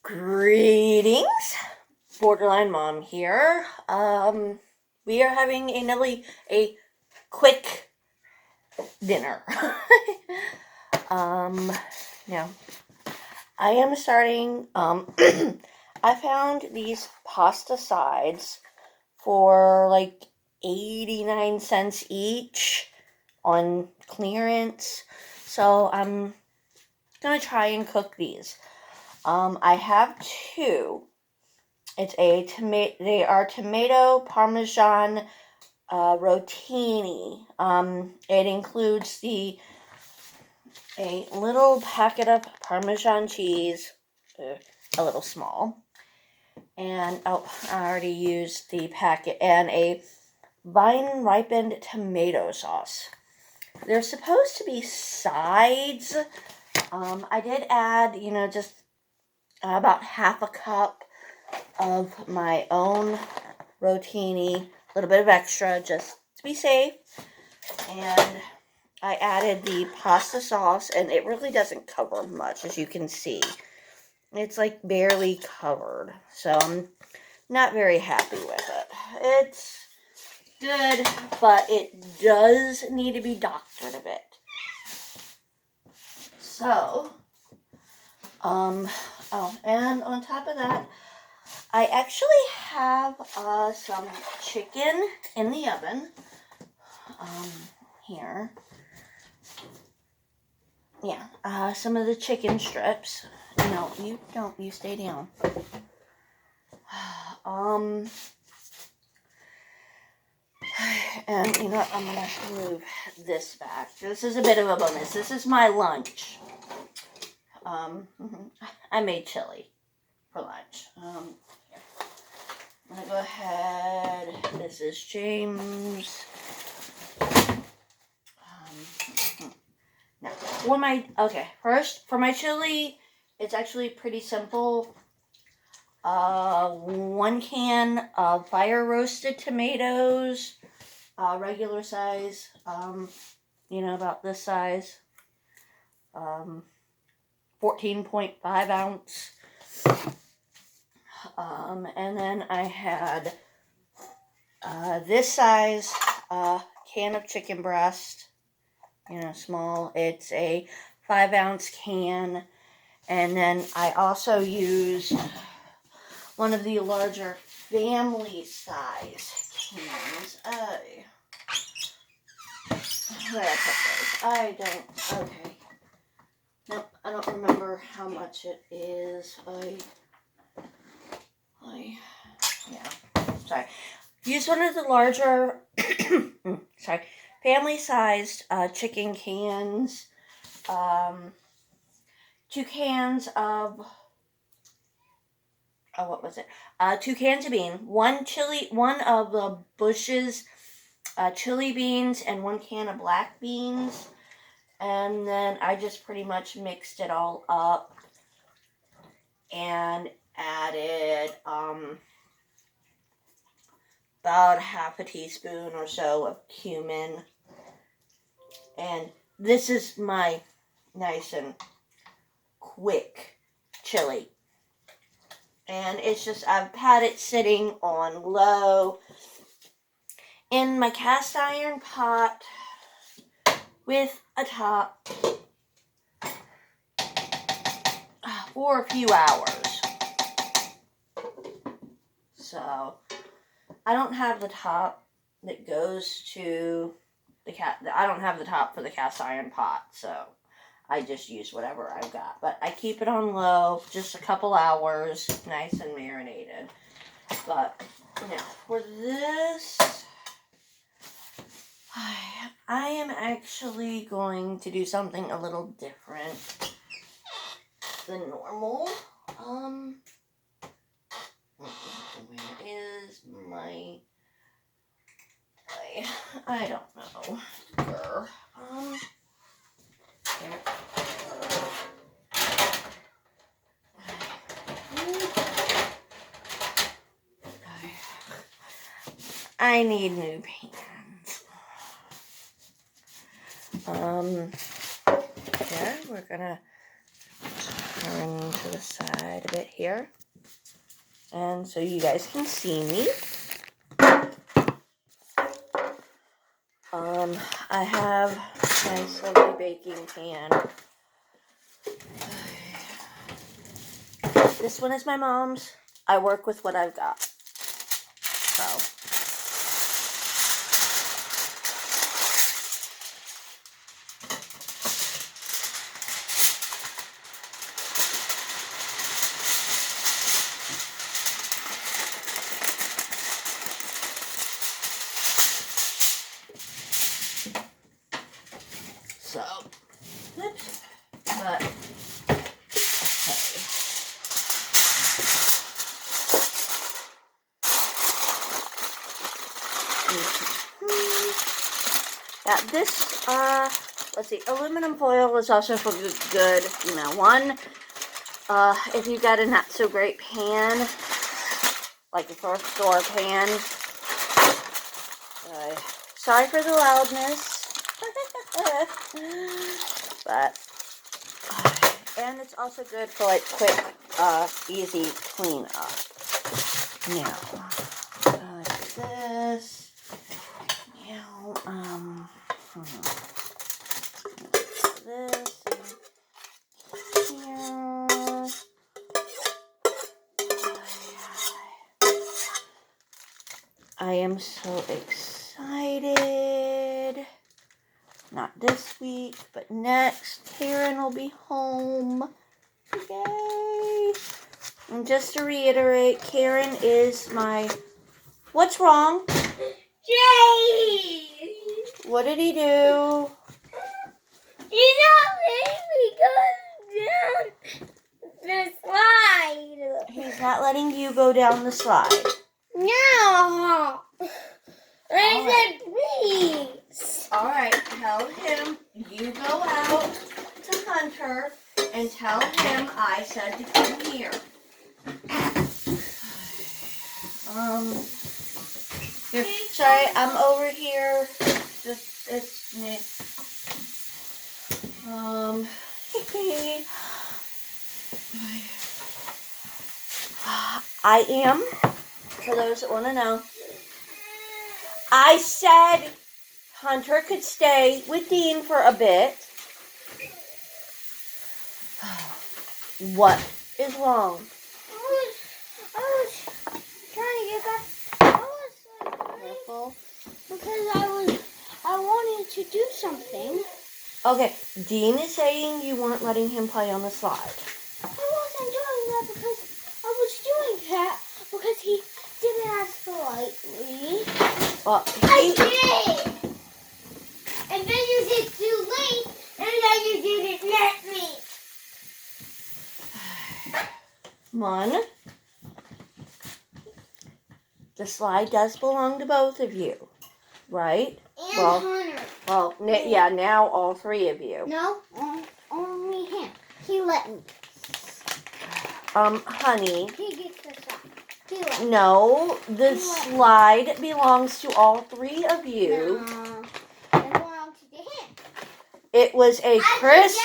Greetings, Borderline Mom here. We are having a quick dinner. Now I am starting. I found these pasta sides for like 89 cents each on clearance. So I'm gonna try and cook these. I have two. They are tomato parmesan rotini. It includes a little packet of parmesan cheese, a little small, and I already used the packet, and a vine ripened tomato sauce. They're supposed to be sides. I did add, just about half a cup of my own rotini, a little bit of extra just to be safe, and I added the pasta sauce, and it really doesn't cover much, as you can see. It's like barely covered, so I'm not very happy with it. It's good, but it does need to be doctored a bit. So, and on top of that, I actually have some chicken in the oven. Here. Yeah, some of the chicken strips. No, you don't. You stay down. And you know what? I'm gonna move this back. This is a bit of a bonus. This is my lunch. I made chili for lunch. I'm gonna go ahead. This is James. Now, first for my chili, it's actually pretty simple. 1 can of fire roasted tomatoes, regular size, about this size, 14.5 ounce. And then I had this size can of chicken breast, small. It's a 5 ounce can. And then I also used one of the larger family size cans. Where did I put those? Okay. Nope, I don't remember how much it is. Sorry. Use one of the larger, family-sized chicken cans. 2 cans of, what was it? 2 cans of beans, one of the Bush's chili beans, and 1 can of black beans. And then I just pretty much mixed it all up and added about half a teaspoon or so of cumin. And this is my nice and quick chili. And it's just, I've had it sitting on low in my cast iron pot with a top for a few hours. So, I don't have the top that goes to I don't have the top for the cast iron pot, so I just use whatever I've got. But I keep it on low, just a couple hours, nice and marinated. But, for this, I am actually going to do something a little different than normal. Where is my... I don't know. There. I need new pans. We're gonna turn to the side a bit here. And so you guys can see me. I have my lovely baking pan. This one is my mom's. I work with what I've got. So. Oops, but, okay. Yeah, this, let's see, aluminum foil is also for good, one, if you got a not so great pan, like a thrift store pan, sorry for the loudness. But, and it's also good for like quick, easy cleanup. Now, like this. Now, this and here. I am so excited. Not this week, but next, Karen will be home. Yay! And just to reiterate, Karen is my... What's wrong? Jay! What did he do? He's not letting me go down the slide. He's not letting you go down the slide. No! I said please. Alright, tell him you go out to Hunter and tell him I said to come here. Here, sorry, I'm over here. It's me. I am, for those that want to know, I said Hunter could stay with Dean for a bit. What is wrong? I was trying to get back. I was careful because I wanted to do something. Okay, Dean is saying you weren't letting him play on the slide. I wasn't doing that because I was doing that because he didn't ask politely. Well, I did! And then you said too late, and then you didn't let me. One, the slide does belong to both of you, right? And Hunter. Well, yeah, now all three of you. No, only him. He let me. Honey. He gets the slide. He let me. No, the slide belongs to all three of you. No, it belongs to him. It was a Chris.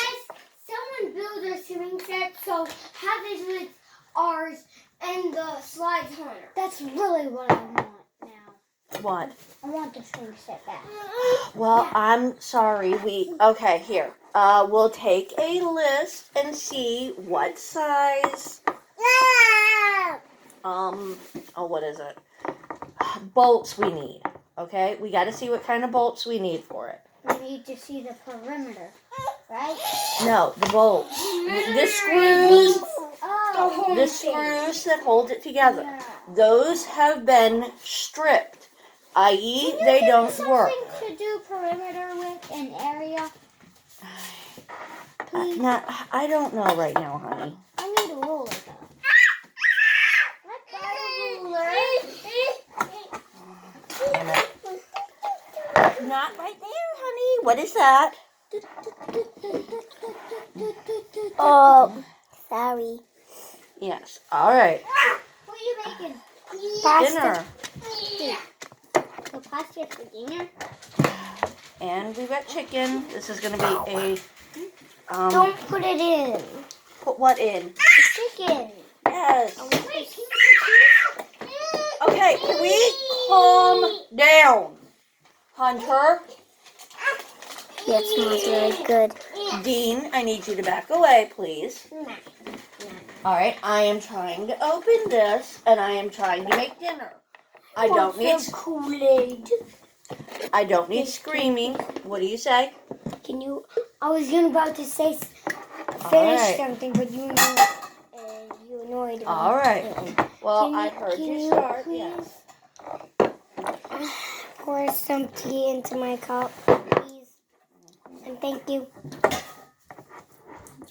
Someone built a swing set, so have it with ours and the slides Hunter. That's really what I want now. What? I want the swing set back. Well, I'm sorry. Okay, here. We'll take a list and see what size. What is it? Bolts we need. Okay, we got to see what kind of bolts we need for it. We need to see the perimeter, right? No, the bolts. The screws. Oh, The screws that hold it together. Yeah. Those have been stripped, i.e. they don't work. Something to do perimeter with an area. I don't know right now, honey. I need a ruler though. I've got a ruler. Damn it. Not right there, honey. What is that? Oh, sorry. Yes. All right. What are you making? Dinner. So pasta for dinner? And we've got chicken. This is going to be a... Don't put it in. Put what in? The chicken. this. Okay, can we calm down? Hunter, That smells really good. Dean, I need you to back away, please. All right, I am trying to open this, and I am trying to make dinner. I don't need Kool-Aid. I don't need screaming. What do you say? Can you? I was about to say finish right. something, but you annoyed me. All right. Well, Can I you- heard can you you start. please? Yes. Pour some tea into my cup, please. And thank you.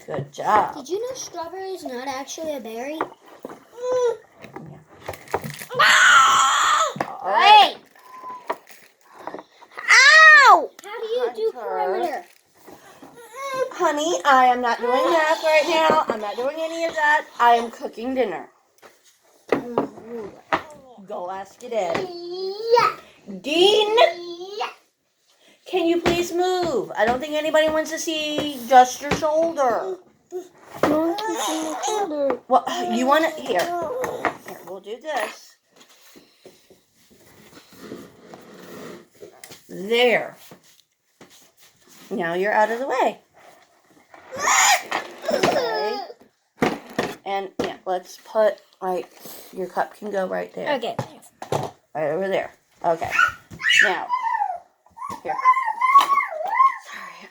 Good job. Did you know strawberry is not actually a berry? All right. Ow! How do you do Hunter. perimeter? Honey, I am not doing math right now. I'm not doing any of that. I am cooking dinner. Go ask your dad. Yeah. Dean, can you please move? I don't think anybody wants to see just your shoulder. Well, you want it here. Here, we'll do this. There. Now you're out of the way. Okay. And yeah, let's put your cup can go right there. Okay. Right over there. Okay. Now, here. Sorry,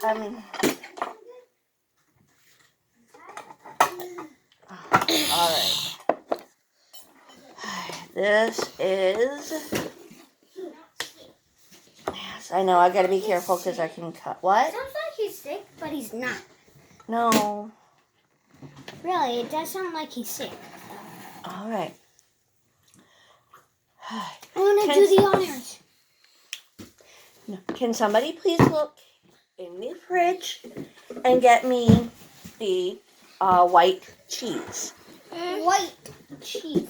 all right. This is. Yes, I know. I gotta be careful because I can cut. What? Sounds like he's sick, but he's not. No. Really, it does sound like he's sick. All right. I want to do the honors. No. Can somebody please look in the fridge and get me the white cheese? White cheese.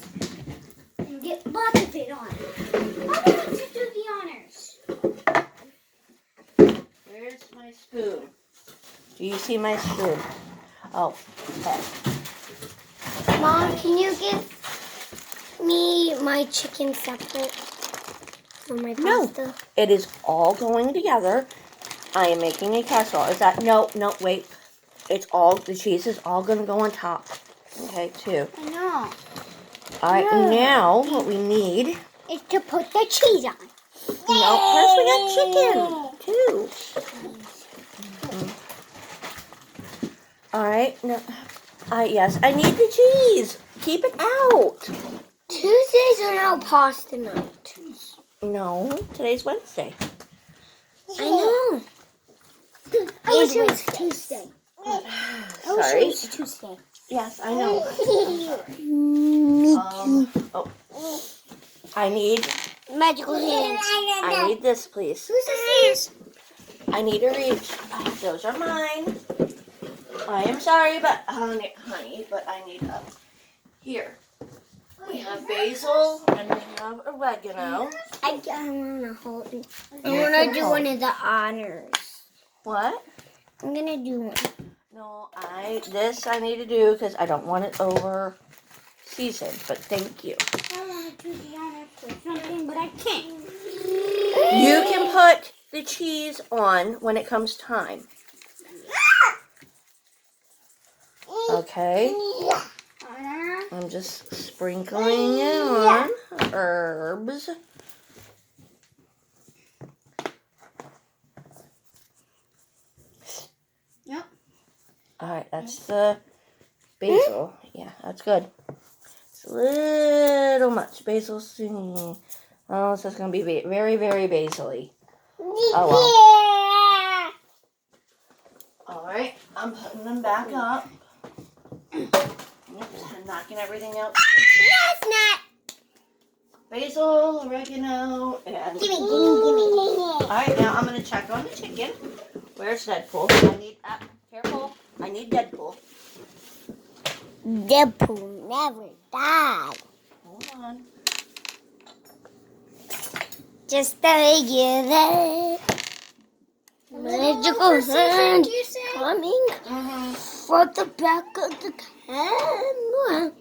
And get lots of it on. I want to do the honors. Where's my spoon? Do you see my spoon? Oh, okay. Mom, can you give me my chicken separate from my pasta? No. It is all going together. I am making a casserole. Is that no, wait. It's all the cheese is all gonna go on top. Okay, too. I know. Alright, now what we need Is to put the cheese on. no, first we got chicken too. Alright, no yes, I need the cheese. Keep it out. Tuesdays are now pasta night. No, today's Wednesday. I know. I wish it was Tuesday. I wish it Sorry. was Tuesday. Yes, I know. Me I need Magical hands. I need this, please. Who's this? I need to reach. Those are mine. I am sorry, but honey, but I need here. We have basil and we have oregano. I want to hold it. I want to do one of the honors. What? I'm going to do one. No, this I need to do because I don't want it over seasoned, but thank you. I want to do the honors for something, but I can't. You can put the cheese on when it comes time. Okay. I'm just sprinkling it on herbs. Yep. Alright, that's the basil. Yeah, that's good. It's a little much. Basil. Oh, so it's going to be very, very basil-y. Oh, well. Alright, I'm putting them back up. Oops, I'm knocking everything out. No, it's not. Basil, oregano, and... Gimme. Alright, now I'm going to check on the chicken. Where's Deadpool? I need... careful. I need Deadpool. Deadpool never died. Hold on. Just a regular magical hand coming from the back of the camera.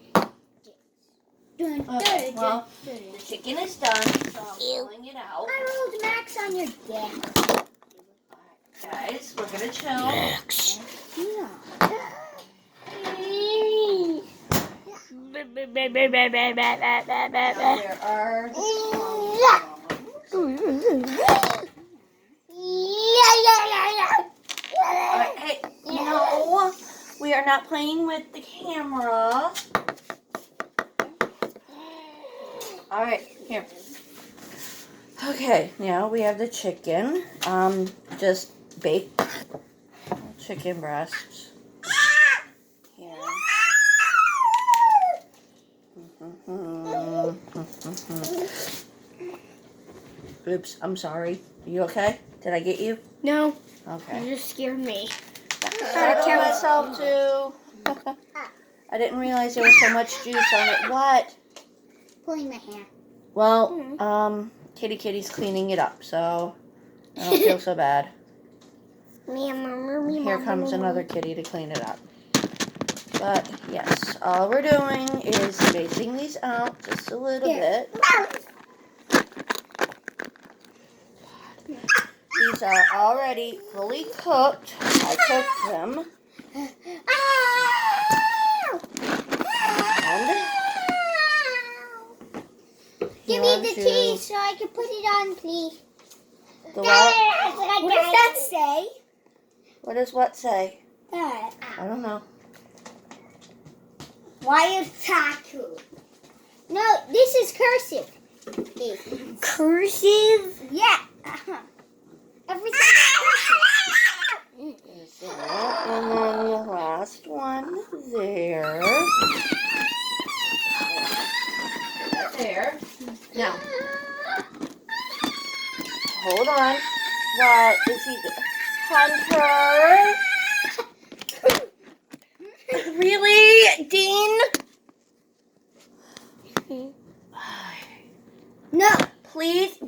Well, the chicken is done, so I'm pulling it out. I rolled Max on your dick. Guys, we're gonna chill. Max. Yeah. Now, where are the Alright, hey, no, we are not playing with the camera. Alright, here. Okay, now we have the chicken. Just baked chicken breasts. Here. Oops, I'm sorry. Are you okay? Did I get you? No. Okay. You just scared me. I killed myself too. I didn't realize there was so much juice on it. What? Pulling my hair. Well, Kitty's cleaning it up, so I don't feel so bad. Here comes another kitty to clean it up. But yes, all we're doing is spacing these out just a little bit. These are already fully cooked. I cooked them. And give me the cheese so I can put it on, please. The what? What does that say? What does what say? That. I don't know. Why is tattoo? No, this is cursive. Cursive? Yeah. Everything's cursive. There's that, and then the last one there. Right there. Now, hold on. What is he doing? Hunter? Really, Dean? No. Please.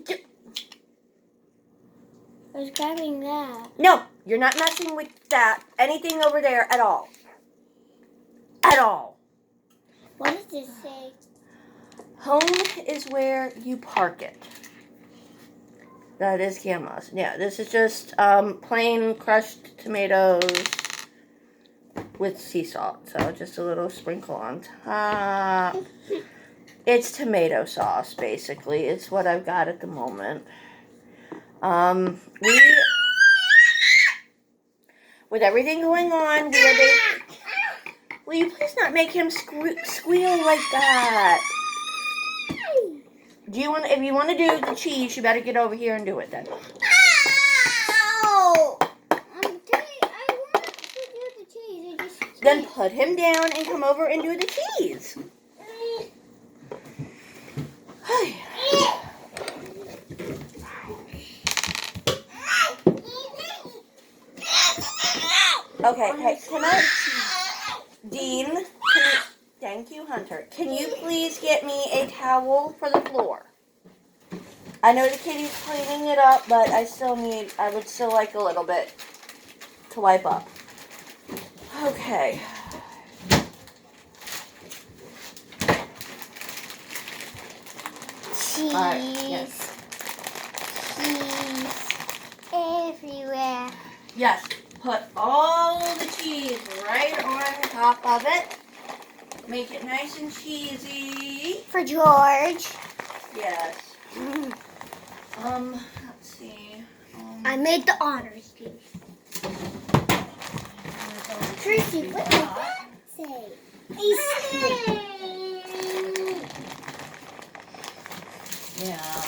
I was grabbing that. No, you're not messing with that. Anything over there at all. At all. What does this say? Home is where you park it. That is Grandma's. Yeah, this is just plain crushed tomatoes with sea salt. So just a little sprinkle on top. It's tomato sauce, basically. It's what I've got at the moment. With everything going on, we are will you please not make him squeal like that? If you want to do the cheese, you better get over here and do it then. Ow! I want to do the cheese. Then put him down and come over and do the cheese. Okay, hey, can I... Dean, thank you, Hunter. Can you please get me a towel for the floor? I know the kitty's cleaning it up, but I would still like a little bit to wipe up. Okay. Cheese. All right, yes. Cheese everywhere. Yes, put all the cheese right on top of it. Make it nice and cheesy. For George. Yes. Let's see. I made the honors piece. Tracy, what did that say? Ice cream. Yeah.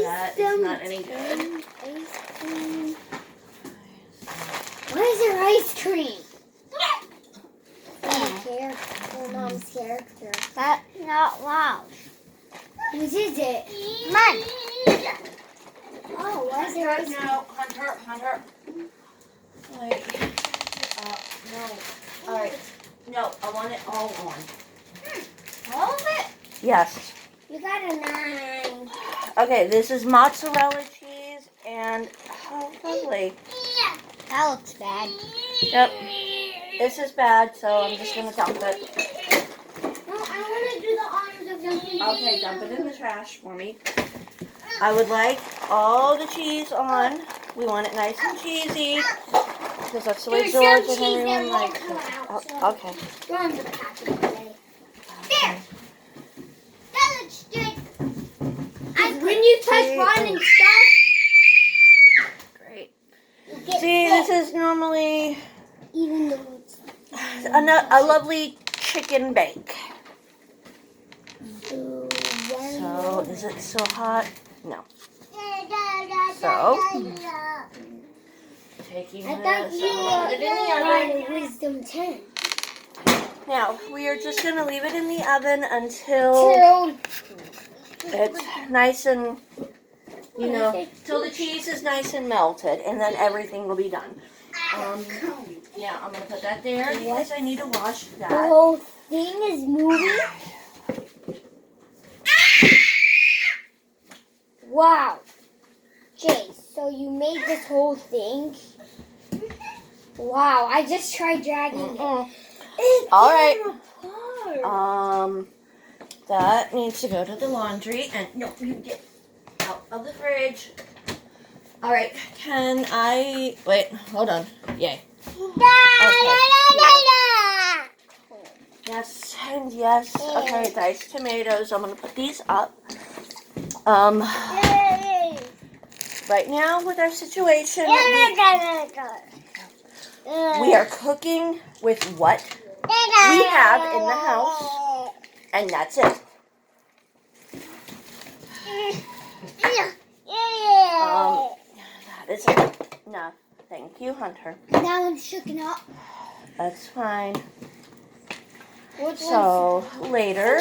That is not any good. Ice cream. Why is there ice cream? Mom's character. That's not loud. Whose is it? Mine. Oh, why is there ice cream? No, Hunter. Wait. No. All right. No, I want it all on. All of it? Yes. You got a 9. Okay, this is mozzarella cheese and lovely. That looks bad. Yep. This is bad, so I'm just gonna dump it. No, I want to do the honors of dumping it. Okay, dump it in the trash for me. I would like all the cheese on. We want it nice and cheesy. Because that's the way There's George some and cheese everyone that won't likes come it. out, Oh, so okay. throw in the packet today. There. That looks good. When you touch one and stuff, Great. you get See, sick. this is normally Even though it's a lovely chicken bake. So, is it so hot? No. So, taking this, I'm gonna put it in the oven. Wisdom 10. Now, we are just gonna leave it in the oven until it's nice and, till the cheese is nice and melted, and then everything will be done. Yeah, I'm gonna put that there because I need to wash The that. whole thing is moving. Wow. Jay, so you made this whole thing? Wow, I just tried dragging it. All right. That needs to go to the laundry, and no, you get out of the fridge. All right, can I wait? Hold on. Yay. Yes, and yes. Okay, diced tomatoes. I'm gonna put these up. Right now with our situation, we are cooking with what we have in the house, and that's it. That is enough. Thank you, Hunter. Now I'm shooken up. That's fine. Which So later,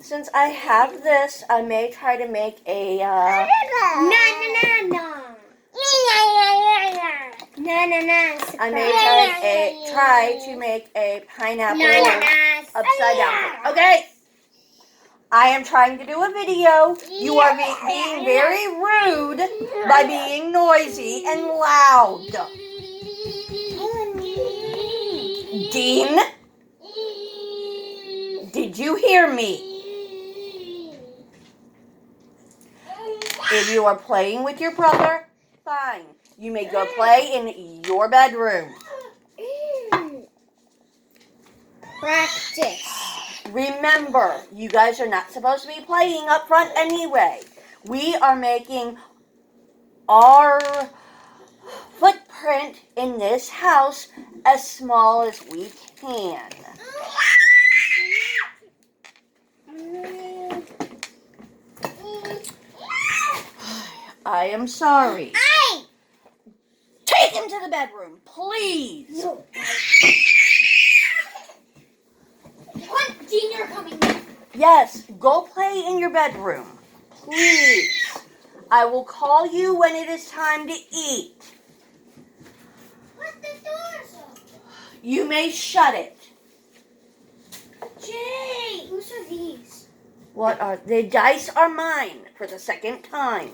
since I have this, I may try to make a I may try to make a pineapple upside down cake. Okay. I am trying to do a video. You are being very rude by being noisy and loud. Dean, did you hear me? If you are playing with your brother, fine. You may go play in your bedroom. Practice. Remember, you guys are not supposed to be playing up front anyway. We are making our footprint in this house as small as we can. I am sorry. Take him to the bedroom, please. What? Dean, you're coming. Yes, go play in your bedroom, please. I will call you when it is time to eat. What the doors up? You may shut it. Jay, whose are these? What are the dice are mine for the second time.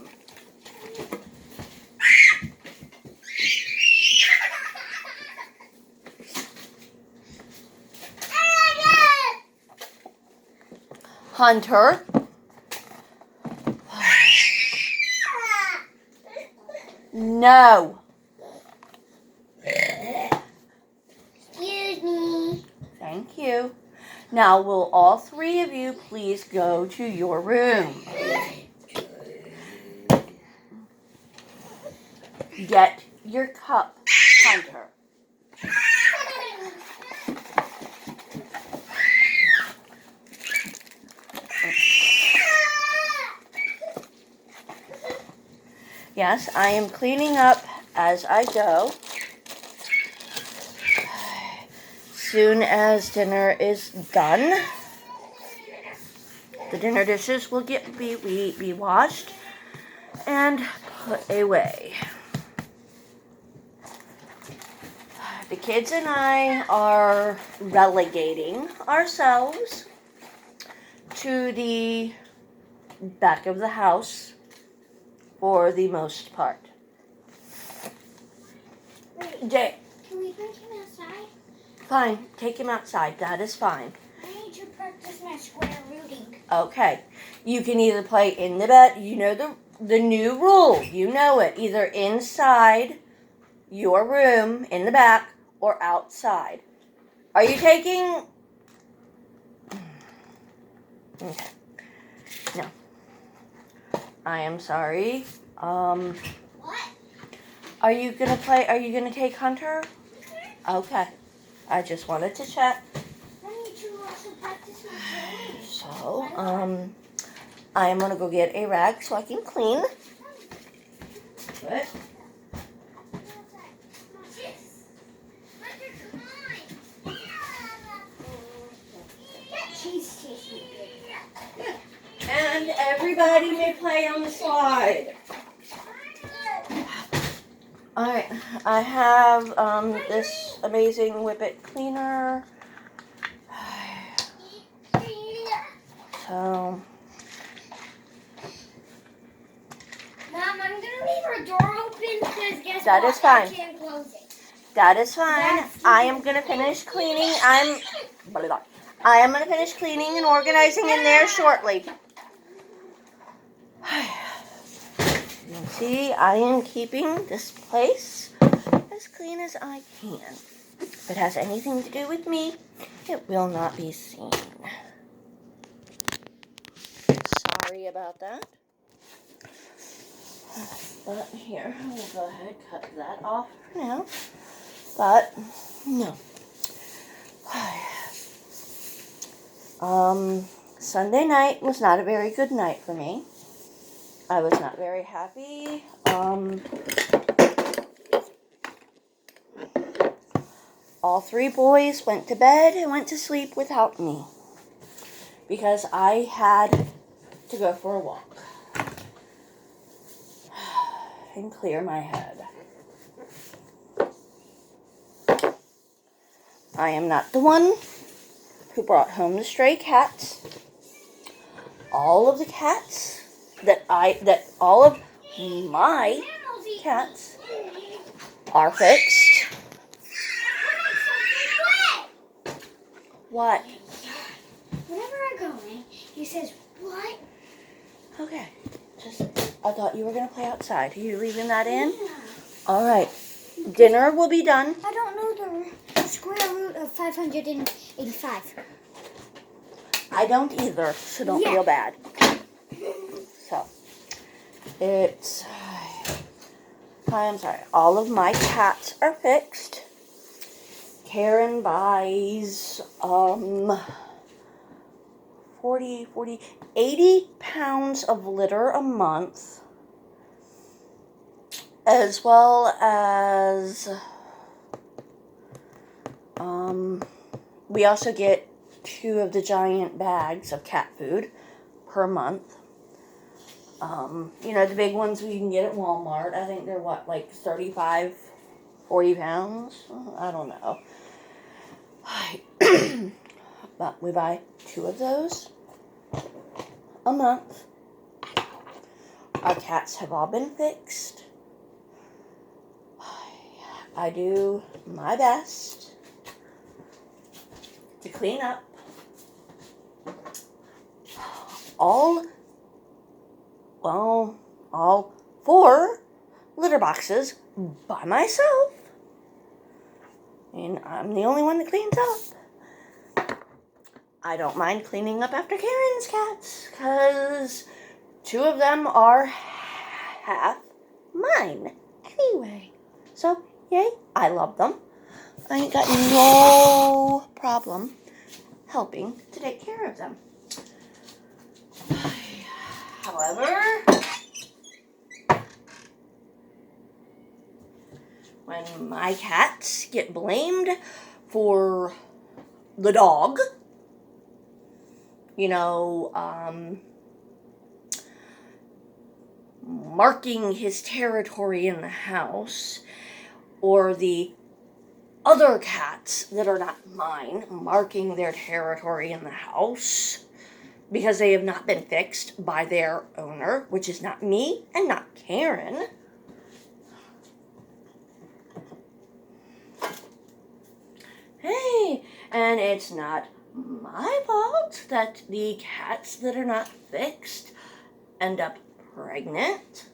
Hunter. No. Excuse me. Thank you. Now, will all three of you please go to your room? Get your cup, Hunter. Yes, I am cleaning up as I go. Soon as dinner is done, the dinner dishes will be washed and put away. The kids and I are relegating ourselves to the back of the house for the most part. Jay, Can we bring him outside? Fine, take him outside. That is fine. I need to practice my square rooting. Okay. You can either play in the bed. You know the new rule. You know it. Either inside your room in the back or outside. Are you taking... Okay. No. I am sorry. What? Are you gonna take Hunter? Okay. I just wanted to check. I need to also practice my square. So, I am gonna go get a rag so I can clean. What? Cheese tastes good. And everybody may play on the slide. Alright, I have this amazing Whippet cleaner. So, Mom, I'm gonna leave our door open because guess that what? is fine. I can't close it. That is fine. I am gonna finish cleaning. I am gonna finish cleaning and organizing in there shortly. You can see I am keeping this place as clean as I can. If it has anything to do with me, it will not be seen. Sorry about that. But here, we'll go ahead and cut that off for now. But, no. Sunday night was not a very good night for me. I was not very happy. All three boys went to bed and went to sleep without me because I had to go for a walk and clear my head. I am not the one who brought home the stray cats. All of the cats all of my cats are fixed. What? Whenever I go in, he says, "What?" Okay. I thought you were going to play outside. Are you leaving that in? Yeah. All right. Dinner will be done. I don't know the square root of 585. I don't either, so don't feel bad. So, I'm sorry. All of my cats are fixed. Karen buys 80 pounds of litter a month, as well as we also get 2 of the giant bags of cat food per month. You know, the big ones we can get at Walmart. I think they're like 35, 40 pounds? I don't know. But we buy 2 of those a month. Our cats have all been fixed. I do my best to clean up all 4 litter boxes by myself. And I'm the only one that cleans up. I don't mind cleaning up after Karen's cats, because 2 of them are half mine anyway. So, yay, I love them. I ain't got no problem helping to take care of them. However, when my cats get blamed for the dog, you know, marking his territory in the house, or the other cats that are not mine marking their territory in the house because they have not been fixed by their owner, which is not me and not Karen. And it's not my fault that the cats that are not fixed end up pregnant.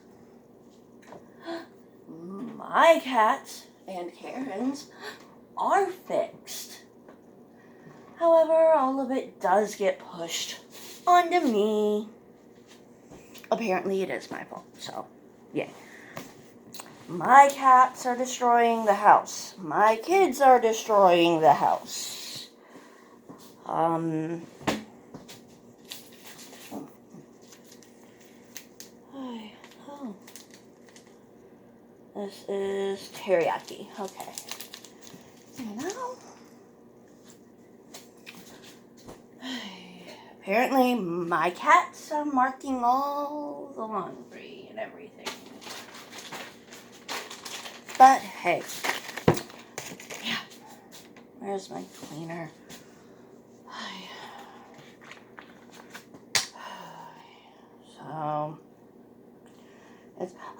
My cats and Karen's are fixed. However, all of it does get pushed onto me. Apparently it is my fault, so yeah. My cats are destroying the house. My kids are destroying the house. Oh. This is teriyaki. Okay. Now, apparently my cats are marking all the laundry and everything. But hey, yeah. Where's my cleaner? So,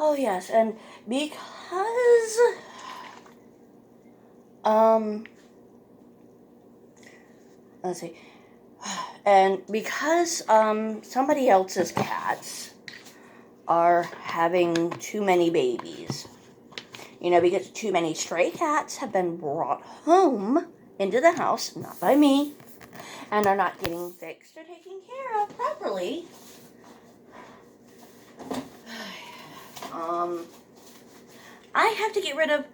oh yes, and because, let's see, and because, somebody else's cats are having too many babies, because too many stray cats have been brought home into the house, not by me, and are not getting fixed or taken care of properly. I have to get rid of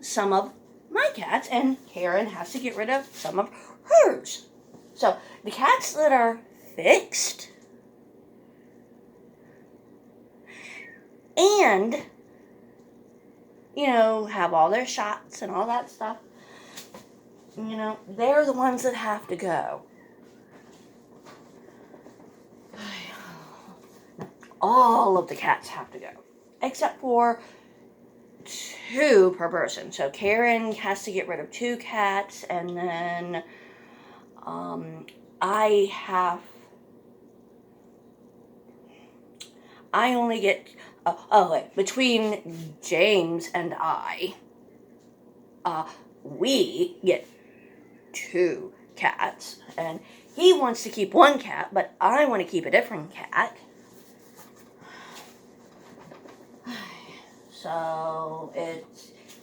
some of my cats, and Karen has to get rid of some of hers. So, the cats that are fixed and, have all their shots and all that stuff, they're the ones that have to go. All of the cats have to go, except for 2 per person. So Karen has to get rid of 2 cats, and then I only get, between James and I, we get 2 cats, and he wants to keep 1 cat, but I want to keep a different cat. So,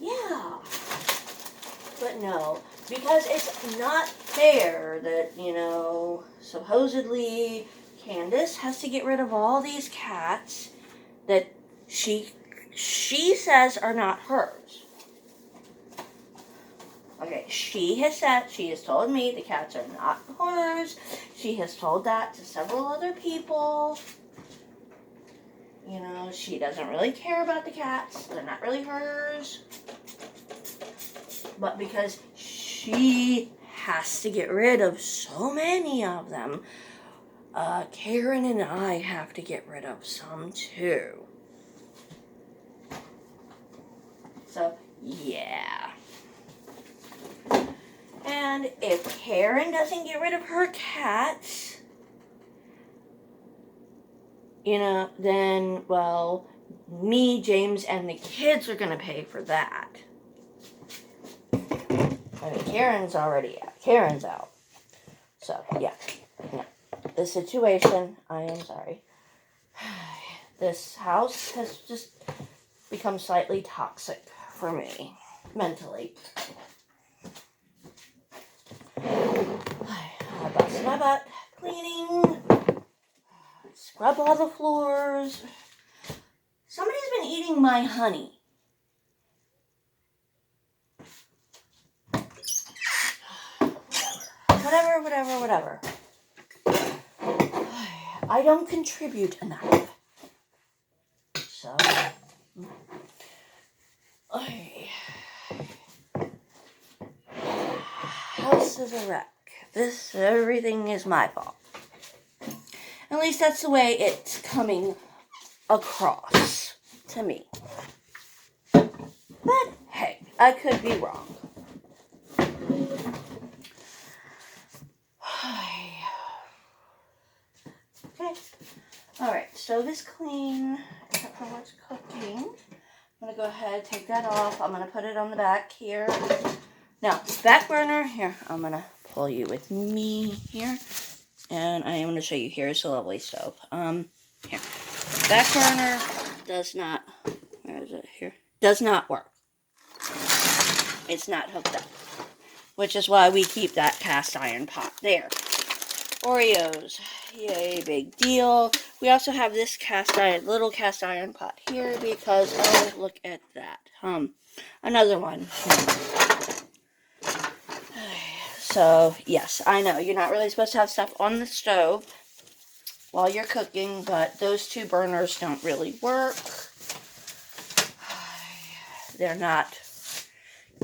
yeah. But no, because it's not fair that, supposedly Candace has to get rid of all these cats that she says are not hers. Okay, she has told me the cats are not hers. She has told that to several other people. She doesn't really care about the cats. They're not really hers. But because she has to get rid of so many of them, Karen and I have to get rid of some too. So, yeah. And if Karen doesn't get rid of her cats, then, well, me, James, and the kids are going to pay for that. I mean, Karen's out. So, yeah. No. The situation, I am sorry. This house has just become slightly toxic for me, mentally. I bust my butt cleaning, scrub all the floors. Somebody's been eating my honey. Whatever. I don't contribute enough. So, house is a wreck. Everything is my fault. At least that's the way it's coming across to me. But hey, I could be wrong. Okay. Alright, stove is clean, except for what's cooking. I'm going to go ahead and take that off. I'm going to put it on the back here. Now, back burner, here, I'm going to pull you with me here. And I am going to show you. Here's the lovely stove. Here. Back burner does not, where is it here? Does not work. It's not hooked up. Which is why we keep that cast iron pot there. Oreos. Yay, big deal. We also have this little cast iron pot here because, oh, look at that. Another one. So, yes, I know, you're not really supposed to have stuff on the stove while you're cooking, but those two burners don't really work. They're not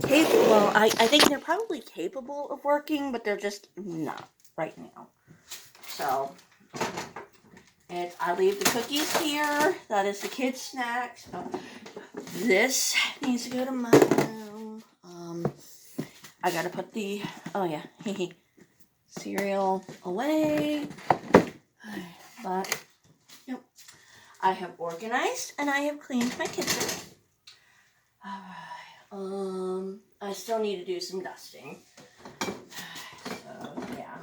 capable. Well, I think they're probably capable of working, but they're just not right now. So, I leave the cookies here. That is the kids' snacks. This needs to go to my room. I gotta put the, oh yeah, cereal away. But, yep, I have organized and I have cleaned my kitchen. I still need to do some dusting. So, yeah.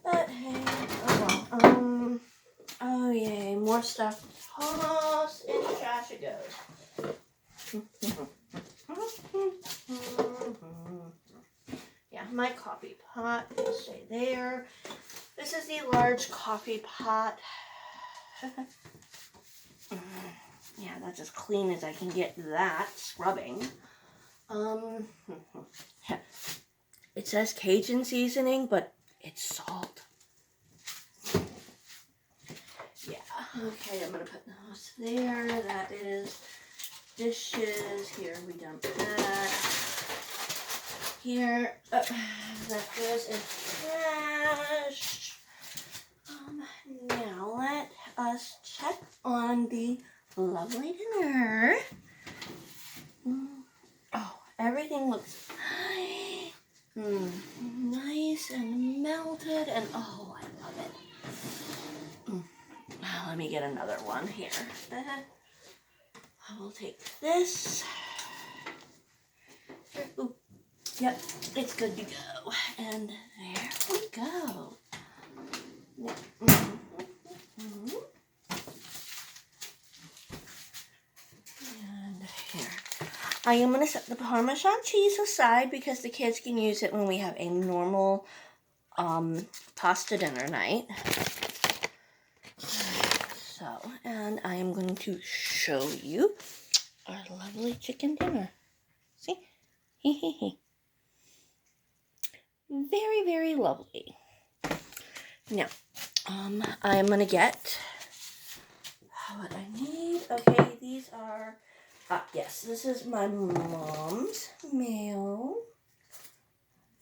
But, hey, oh well. Oh yay, more stuff. Toss in the trash it goes. Yeah, my coffee pot will stay there. This is the large coffee pot. Yeah, that's as clean as I can get that scrubbing. It says Cajun seasoning, but it's salt. Yeah, okay, I'm gonna put those there. That is dishes. Here, we dump that. Here, that goes in trash. Now let us check on the lovely dinner. Oh, everything looks nice and melted, and oh, I love it. Let me get another one here. I will take this. Ooh. Yep, it's good to go. And there we go. And here. I am going to set the Parmesan cheese aside because the kids can use it when we have a normal pasta dinner night. So, and I am going to show you our lovely chicken dinner. See? Very, very lovely. Now, I am going to get what I need. Okay, these are, yes, this is my mom's mail.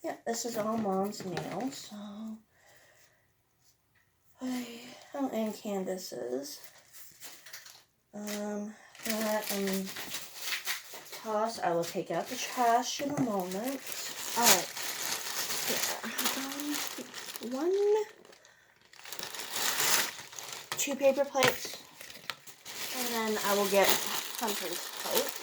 Yeah, this is all mom's mail, so, and Candace's. That and toss. I will take out the trash in a moment. Alright. Yeah. 2 paper plates. And then I will get Hunter's plate.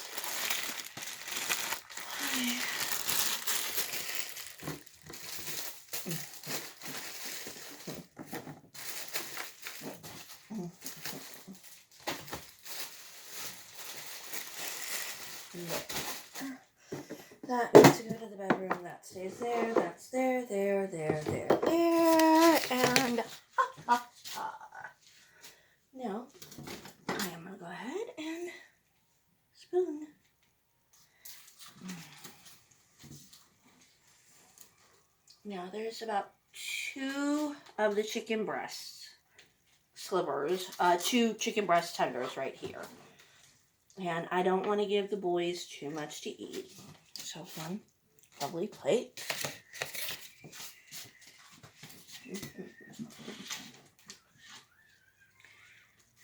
That needs to go to the bedroom. That stays there. That's there, and now I am gonna go ahead and spoon. Now there's about 2 of the chicken breasts slivers, 2 chicken breast tenders right here. And I don't want to give the boys too much to eat. So one lovely plate.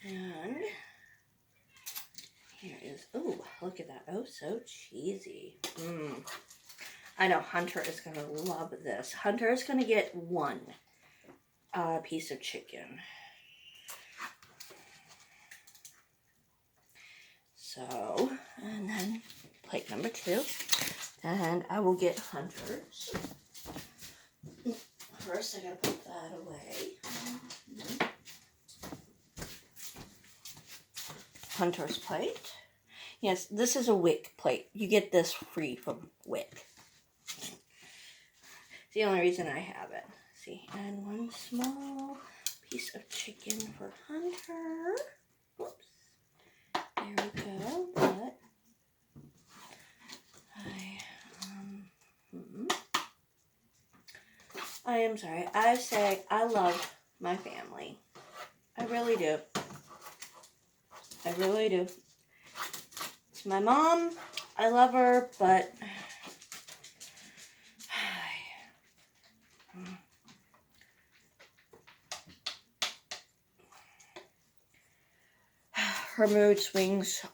And here is, oh, look at that. Oh, so cheesy. I know Hunter is going to love this. Hunter is going to get 1 piece of chicken. So, and then plate number 2. And I will get Hunter's. First, I gotta put that away. Hunter's plate. Yes, this is a Wick plate. You get this free from Wick. It's the only reason I have it. See, and one small piece of chicken for Hunter. Whoops. There we go. But I am sorry. I say I love my family. I really do. I really do. It's my mom. I love her, but her mood swings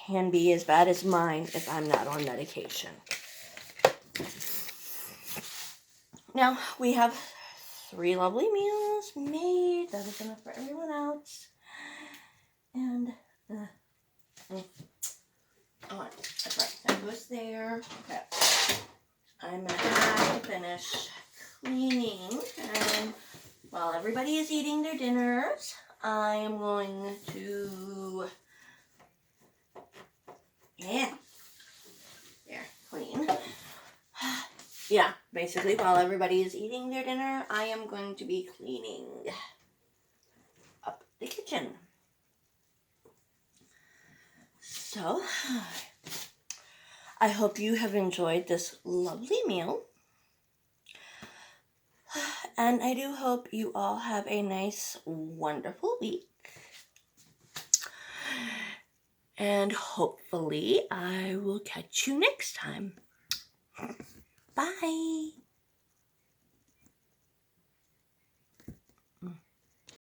can be as bad as mine if I'm not on medication. Now, we have 3 lovely meals made. That is enough for everyone else. And, that's right. That goes there. Okay. I'm going to have to finish cleaning. And while everybody is eating their dinners, I am going to, clean. Yeah, basically while everybody is eating their dinner, I am going to be cleaning up the kitchen. So, I hope you have enjoyed this lovely meal. And I do hope you all have a nice, wonderful week. And hopefully I will catch you next time. Bye.